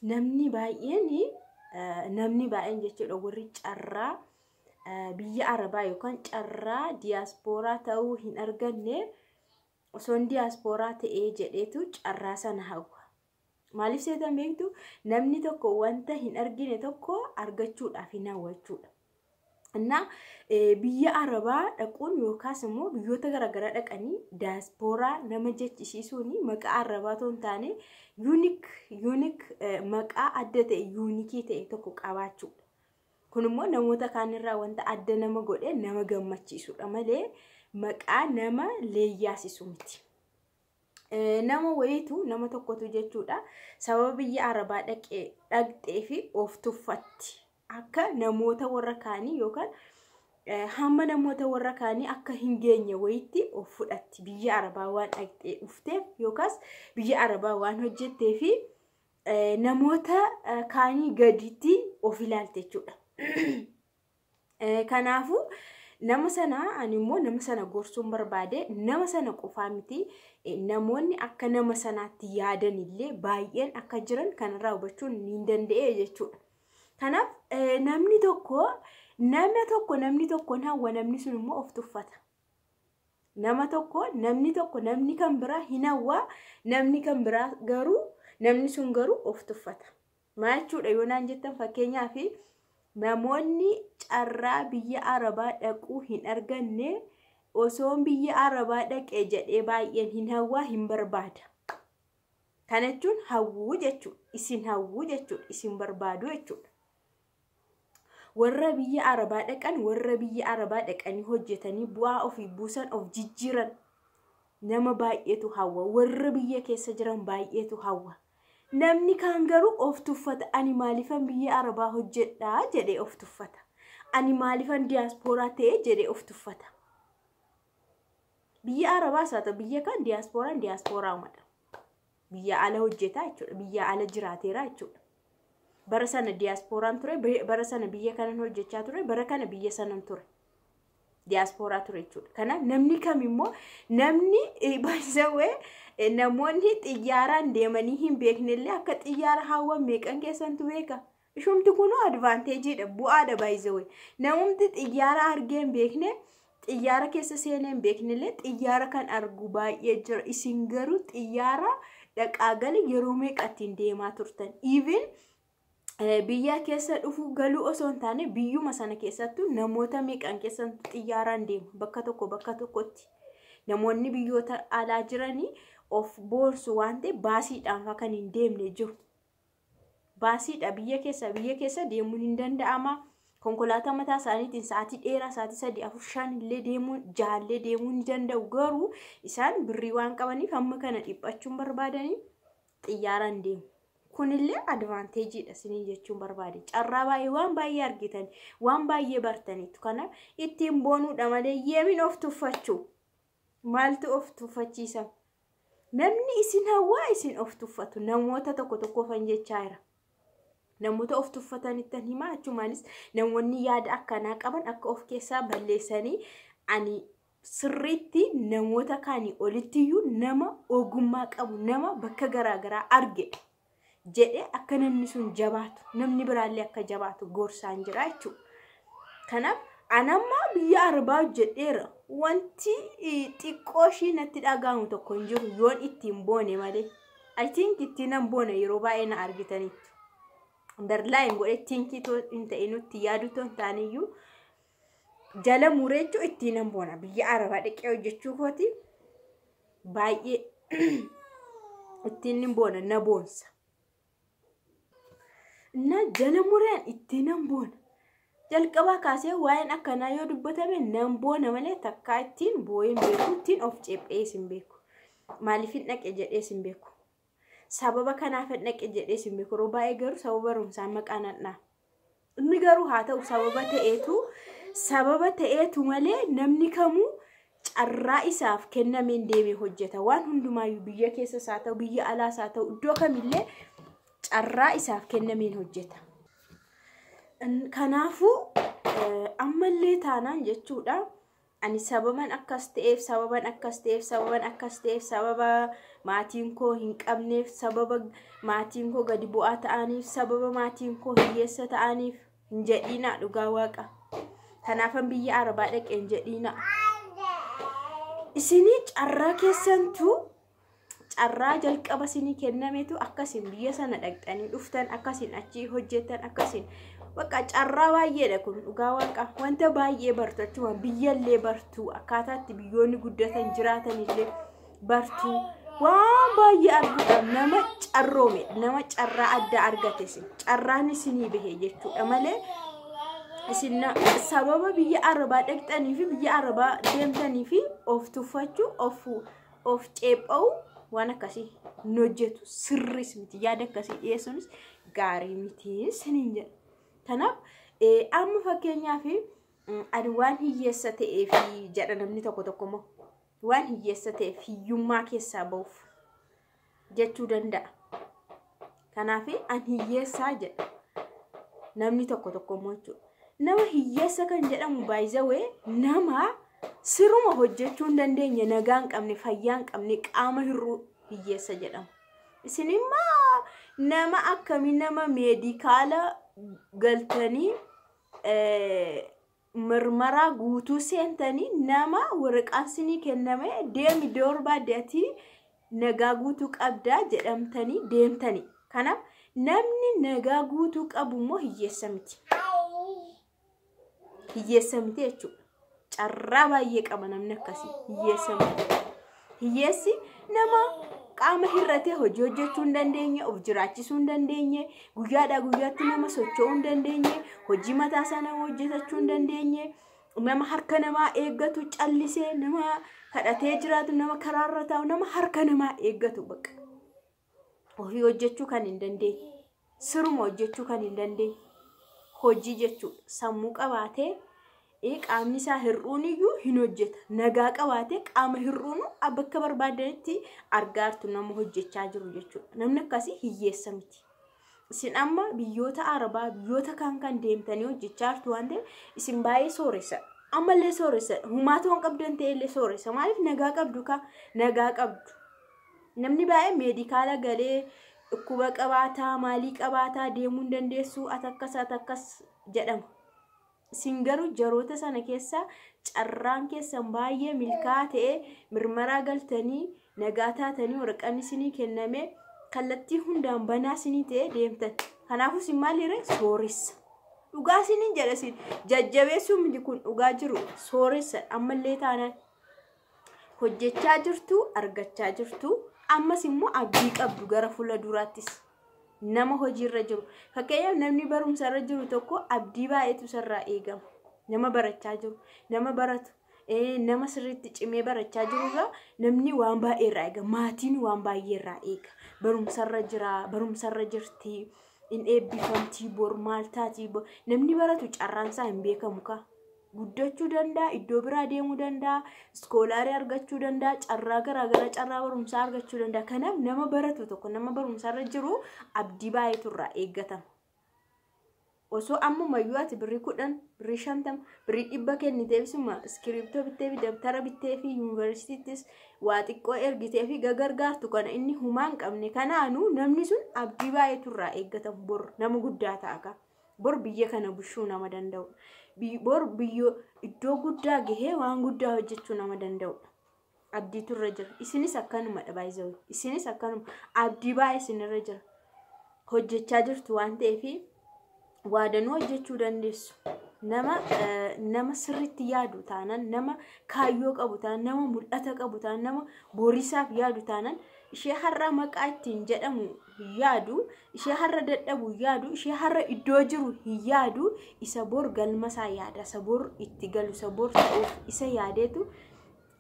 namni baay'een jechuudha warri carraa biyya Arabaa yookaan carraa diiyaaspooraa ta'uu hin arganne osoo diiyaaspooraa ta'ee jedheetu carraa sana hawwa. Maaliif seetan beektu namni tokko wanta hin argine tokko argachuudhaaf hin hawwachuudha. እና biyya Arabaa dhaquun yookaas immoo biyyoota garaagaraa dhaqanii diiyaaspooraa nama jechisiisuuni maqaa Arabaa toon taane yuunik maqaa adda ta'e yuunikii ta'e tokko qabaachuudha. Kun immoo namoota kaanirraa wanta adda nama godhe nama gammachiisuudha malee maqaa nama leeyyaasisu miti. Nama wayitu nama tokkotu jechuudha sababa biyya Arabaa dhaqxee fi of tuffatti. Akka namoota warra kaanii yookaan hamma namoota warra kaanii akka hin geenye wayitti of fudhatti biyya Arabaa waan dhaqxee dhufteef yookaas biyya Arabaa waan hojjettee fi namoota kaanii gaditti of ilaalte jechuudha. Kanaafuu nama sana ani immoo nama sana gorsuun barbaade nama sana qofaa miti namoonni akka nama sanaatti yaadan illee baay'een akka jiran kanarraa hubachuun ni danda'e jechuudha. Kanaaf namni tokko hawwa namni sun immoo of tuffata. Namni kan biraa hin hawwa namni kan biraa garuu namni sun garuu of tuffata. Maal jechuudha yoo naan jettan fakkeenyaaf namoonni carraa biyya Arabaa dhaquu hin arganne osoo biyya Arabaa dhaqee jedhee baay'een hin hawwa hin barbaada. Kana jechuun hawwuu jechuudha. Isin hawwuu jechuudha. Isin barbaadu jechuudha. Warra biyya Arabaa dhaqan warra biyya Arabaa dhaqanii hojjetanii bu'aa ofii buusan of jijjiiran nama baay'eetu hawwa. Warra biyya keessa jiran baay'eetu hawwa. Namni kaan garuu of tuffata. Ani maalifan biyya Arabaa hojjedhaa jedhee of tuffata. Ani maalifan diiyaaspooraa ta'ee jedhee of tuffata. Biyya Arabaas haa ta'u biyya kan diiyaaspooraa madha. Biyya ala hojjetaa jechuudha. Biyya ala jiraateera jechuudha. Bara sana diiyaasporaan ture, bara sana biyya kanan hojjechaa ture, bara kana biyya sanan ture. Diiyaasporaa ture jechuudha. Kanaaf namni kamimmoo namni baay'isawee namoonni xiyyaaraan deemanii hin beeknellee akka xiyyaara hawwan meeqan keessantu beeka. Ishumti kunoo advaanteejiidha, bu'aadha baay'isawee. Namumti xiyyaara argee hin beekne, xiyyaara keessa seenee hin beeknellee xiyyaara kan argu baay'ee jira. Isin garuu xiyyaara dhaqaa gali yeroo meeqattiin deemaa turtan. Even biyya keessa dhufu galuu osoo hin taane biyyuma sana keessattuu namoota meeqan keessatti xiyyaaraan deemu bakka tokkotti. Namoonni biyyoota alaa jiranii of boonsu waan ta'eef baasiidhaan kan hin deemne jiru. Baasiidha biyya keessa deemuun hin danda'ama. Konkolaataa mataa isaaniitiin sa'aatii dheeraa sa'aatii 3, 4, 5 illee deemuun jaallee deemuu ni danda'u. Garuu isaan birrii waan qabaniif hamma kana dhiphachuun barbaadanii xiyyaaraan deemu. Kunillee advaanteejiidha sinin jechuun barbaade. Carraa baay'ee waan baay'ee argitan, waan baay'ee bartaniitu. Kanaaf ittiin boonuudha malee yeemin of tuffachuu. Maaltu of tuffachiisa? Namni isin hawwaa isin of tuffatu. Namoota tokko fan jechaa jira. Namoota of tuffatanittan himaa achumaanis namoonni yaada akkanaa qaban akka of keessaa balleessanii ani sirriitti namoota kaanii olittiyuu nama ogummaa qabu nama bakka garaagaraa arge. Jedhe akka namni sun jabaatu namni biraallee akka jabaatu gorsaan jira jechuudha. Kanaaf anamma biyya Arabaa hojjedheera wanti xiqqoo ishii natti dhagahamu tokko hin jiru yoon ittiin boone malee. I think ittiin boona yeroo baay'ee na argitaniitu. Underline godhe tinkitoo hin ta'e nutti yaadutu hin taaneyyuu jala mureechuu ittiin boona biyya Arabaa dhaqee hojjechuu kooti baay'ee ittiin boona na boonsa. Na jala mureen ittiin boona. Jalqabaa kaasee waa'een akkanaa yoo dubbatame nan boona malee takkaa ittiin boo'een beeku ittiin of cephee isin beeku. Maaliif hin dhaqe jedhee isin beeku. Sababa kanaaf hin dhaqe jedhee isin beeku. Yeroo baay'ee garuu sababa barumsaan maqaan hadhaa. Inni garuu haa ta'u sababa ta'eetu malee namni kamuu carraa isaaf kennameen deemee hojjeta. Waan hundumaayyuu biyya keessas haa ta'u biyya alaas haa ta'u iddoo kamillee carraa isaaf kennameen hojjeta. Kanaafuu ammallee taanaan jechuudha ani sababan akkas ta'eef sababa maatiin koo hin qabneef sababa maatiin koo gadi bu'aa ta'aniif sababa maatiin koo hiyyeessa ta'aniif hin jedhiina dhugaa waaqa. Kanaafan biyya Arabaa dhaqee hin jedhiina. Isinii carraa keessantu carraa jalqaba isinii kennametu akkasin biyya sana dhaqxanii dhuftan akkasin achi hojjetan akkasin bakka carraa baay'eedha kun dhugaa waaqa. Wanta baay'ee bartu achuma biyyallee bartu akkaataatti biyyoonni guddatan jiraatanillee bartu waan baay'ee arguudha. Nama carroome nama carraa adda argates carraan isinii bahe jechuudha malee isin sababa biyya Arabaa dhaqxanii fi biyya Arabaa deemtanii fi of tuffachuu of ceepha'u waan akkasii hojjetu sirris miti. Yaada akkasii dhiyeessuunis gaarii miti siniin jedha. Kanaaf amma fakkeenyaaf ani waan hiyyeessa ta'eef jedha namni tokko immoo waan hiyyeessa ta'eef hiyyummaa keessaa ba'uuf jechuu danda'a. Kanaaf ani hiyyeessaa jedha namni tokko immoo jechuudha. Nama hiyyeessa kan jedhamu baay'ee nama siruma hojjechuu hin dandeenye, nagaa hin qabne, fayyaa hin qabne, qaama hir'uu hiyyeessa jedhama. Isin immoo nama akkamii nama meedikaala galtanii mirmaraa guutuu seentanii nama waraqaan isinii kenname deemi doorbaadeetii nagaa guutuu qabdaa jedhamtanii deemtanii. Kanaaf namni nagaa guutuu qabu immoo hiyyeessa miti. Hiyyeessa miti jechuudha. Carraa baay'ee qaba namni akkasii hiyyeessa miti. Hiyyeessi nama qaama hir'atee hojii hojjechuu hin dandeenye, of jiraachisuu hin dandeenye, guyyaadhaa guyyaatti nama socho'uu hin dandeenye, hojii mataa isaa nama hojjetachuu hin dandeenye, nama harka namaa eeggatu callisee, nama kadhatee jiraatu, nama karaarra taa'u, nama harka namaa eeggatu bakka. Ofii hojjechuu kan hin dandeenye, siruma hojjechuu kan hin dandeenye, hojii jechuudha. Sammuu qabaatee qaamni isaa hir'uun iyyuu hin hojjeta. Nagaa qabaatee qaama hir'uun bakka barbaadanitti argaartu nama hojjechaa jiru jechuudha. Namni akkasii hiyyeessa miti. Isin amma biyyoota Arabaa biyyoota kan deemtanii hojjechaa jirtu waan ta'eef isin baay'ee sooressa. Ammallee sooressa. Humaata waan qabdan ta'ellee sooressa. Maaliif nagaa qabdu nagaa qabdu. Namni baay'ee meedikaala galee dhukkuba qabaataa maalii qabaataa deemuu hin dandeessu atakkas jedhama. Isin garuu jaroota sana keessa carraan keessan baay'ee milkaa'aa ta'e mirmaraa galtanii nagaa taatanii waraqaan isinii kenname kallattii hundaan banaa isinii ta'e deemtan. Kanaafuu isin maaliirra sooressa. Dhugaa isiniin jedha isin jajjabeessuu miti kun dhugaa jiru sooressa. Ammallee taanaan hojjechaa jirtu argachaa jirtu ammas immoo abdii qabdu gara fuula duraattis. Nama hojiirra jiru. Fakkeenyaaf namni barumsarra jiru tokko abdii baay'eetu isarraa eegama. Nama barachaa jiru, nama baratu, nama sirriitti cimee barachaa jirurraa namni waan baay'ee irraa eega. Maatiin waan baay'ee irraa eega. Barumsarra jira, barumsarra jirti, in eebbifamtii, bor maal taati. Namni baratu carraan isaa hin beekamu ka. Guddachuu danda'a, iddoo biraa deemuu danda'a, iskoolaarii argachuu danda'a, carraa garaagaraa carraa barumsaa argachuu danda'a. Kanaaf nama baratu tokko nama barumsarra jiru abdii baay'eetu irraa eeggatama. Osoo ammumayyuu ati birrii 10, birrii 50, birrii 100 kenniteefisuma iskiriiptoo bittee fi dabtara bittee fi yuunivarsiitiittis waa xiqqoo ergitee fi gargaartu kana inni humaa hin qabne. Kanaanuu namni sun abdii baay'eetu irraa eeggatamu bor nama guddaa ta'a. Bor biyya kana bushuu nama danda'u. Bor biyyo iddoo guddaa gahee waan guddaa hojjechuu nama danda'udha. Abdiitu irra jira. Isinis akkanuma dhabaayiza'u. Isinis akkanuma abdii baay'ee isinirra jira. Hojjechaa jirtu waan ta'eef waadanuu hojjechuu dandeessu. Nama sirriitti yaadu taanaan, nama kaayyoo qabu taanaan, nama mul'ata qabu taanaan, nama borisaaf yaadu taanaan ishee har'a maqaa ittiin jedhamu yaadu, ishee har'a dadhabu yaadu, ishee har'a iddoo jiru yaadu, isa bor galma isaa yaada, isa bor itti galu, isa bor ta'uuf isa yaadeetu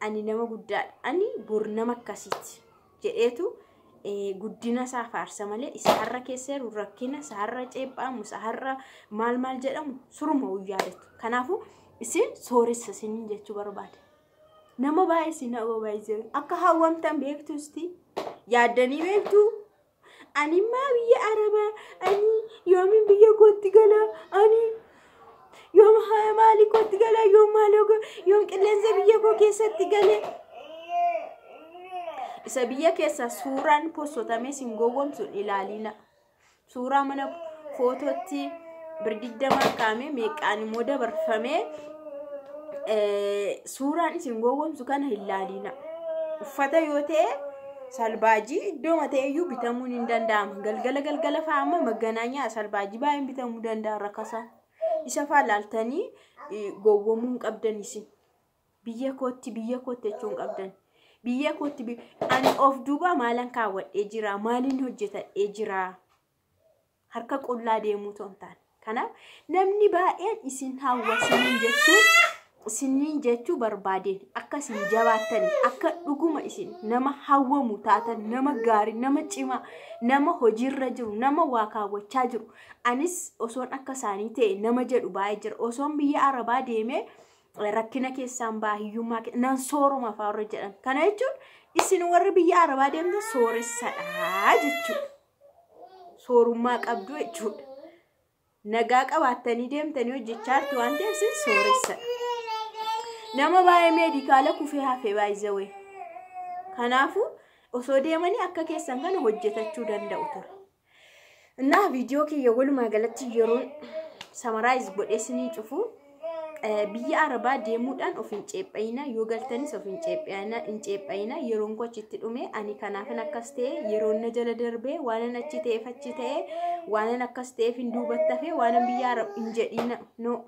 ani nama guddaadha, ani bor nama akkasiiti jedheetu guddina isaa faarsa malee isa har'a keessa jiru rakkina, isa har'a ceephamu, isa har'a maal jedhamu suruma yaadatu. Kanaafuu isin sooressa isiniin jechuu barbaada. Nama baay'ee isin baay'ee akka hawwamtan beektuusti yaaddanii beektu. Ani maa biyya Arabaa, ani yoomin biyya kootti gala, ani yoom maalii kootti gala yoom maaloo yoom qilleensa biyya koo keessatti galee isa biyya keessa suuraan postotame sin gowwomsun ilaalina suuraa mana footootti birdigdamaa kaame meeqaan immoo dabarfame suuraan isin gowwomsu kana ilaalina uffata yoo ta'e salbaajii iddoo mateeyyuu bitamuun hin danda'amu galgala faama maganaanya salbaajii baay'een bitamuu danda'a rakasa isa faalaaltanii gowwomuun qabdan isin biyya kootti jechuun qabdan biyya kootti ani of duuba maalan kaawwadhee jira maalin hojjetadhee jira harka qullaa deemuu tontaan kanaaf namni baay'een isin hawwasiniin jechuu barbaadeen akka isin jabaattani akka dhuguma isin nama hawwamu taatan nama gaarii nama cimaa nama hojiirra jiru nama waa kaawwachaa jiru anis osoon akka isaanii ta'e nama jedhu baay'ee jira osoon biyya arabaa deemee rakkina keessaan baahiyyummaa nan sooruma faarra jedhan kana jechuun isin warri biyya arabaa deemte sooressadha jechuudha soorummaa qabdu jechuudha nagaa qabaattanii deemtanii hojjechaa jirtu waan ta'eef isin sooressadha nama baay'ee meedikaala kufee hafee baay'isawee kanaafuu osoo deemanii akka keessan kana hojjetachuu danda'u ture innaa viidiyoo kiyya walumaa galatti yeroon samaraayiz godhee isinii cufu biyya arabaa deemuudhaan of hin ceephayina yoo galtanis of hin ceephayina yeroon kochitti dhume ani kanaafin akkas ta'e yeroon na jala darbee waan achi ta'e waan akkas ta'eef hin duubattafee waan biyya arab hin jedhina no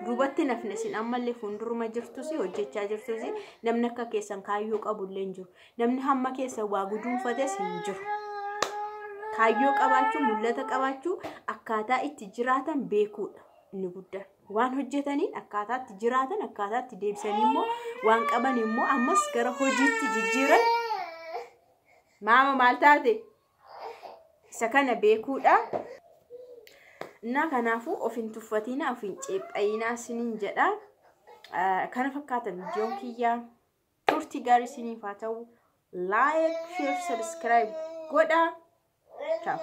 duubatti nafne sin ammallee fuulduruma jirtus hojjechaa jirtus namni akka keessan kaayyoo qabullee hin jiru namni hamma keessan waa guduunfates hin jiru kaayyoo qabaachuu mul'ata qabaachuu akkaataa itti jiraatan beekuudha inni guddaan waan hojjetaniin akkaataa itti jiraatan akkaataa itti deebisanii immoo waan qaban immoo ammas gara hojiitti jijjiiran maama maal taate isa kana beekuudha na kanaafuu of hin tuffatina of hin ceephayina sinin jedha kana fakkaata viidiyoon kiyya turtii gaarii siniif haa ta'u like share subscribe godha ciao